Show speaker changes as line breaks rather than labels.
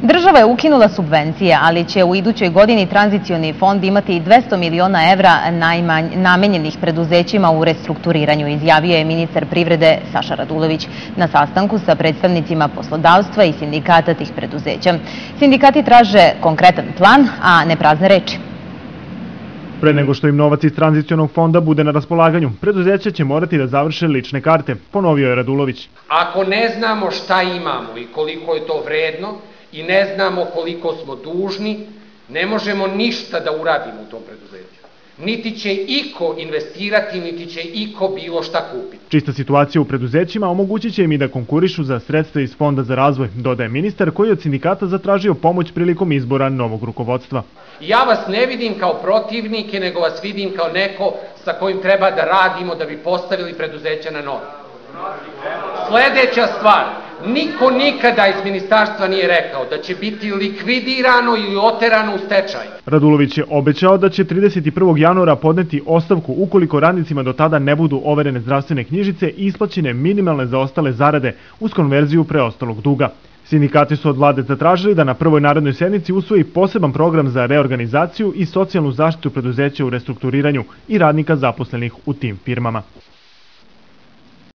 Država je ukinula subvencije, ali će u idućoj godini tranzicioni fond imati 200 miliona evra namenjenih preduzećima u restrukturiranju, izjavio je ministar privrede Saša Radulović na sastanku sa predstavnicima poslodavstva i sindikata tih preduzeća. Sindikati traže konkretan plan, a ne prazne reči.
Pre nego što im novac iz tranzicionog fonda bude na raspolaganju, preduzeće će morati da završe lične karte, ponovio je Radulović.
Ako ne znamo šta imamo i koliko je to vredno i ne znamo koliko smo dužni, ne možemo ništa da uradimo u tom preduzeću. Niti će iko investirati, niti će iko bilo šta kupiti.
Čista situacija u preduzećima omogućit će im i da konkurišu za sredstva iz Fonda za razvoj, dodaje ministar koji je od sindikata zatražio pomoć prilikom izbora novog rukovodstva.
Ja vas ne vidim kao protivnike, nego vas vidim kao neko sa kojim treba da radimo da bi postavili preduzeća na noge. Sledeća stvar, niko nikada iz ministarstva nije rekao da će biti likvidirano ili oterano u stečaj.
Radulović je obećao da će 31. januara podneti ostavku ukoliko radnicima do tada ne budu overene zdravstvene knjižice i isplaćene minimalne zaostale zarade uz konverziju preostalog duga. Sindikati su od vlade zatražili da na prvoj narednoj sednici usvoji poseban program za reorganizaciju i socijalnu zaštitu preduzeća u restrukturiranju i radnika zaposlenih u tim firmama.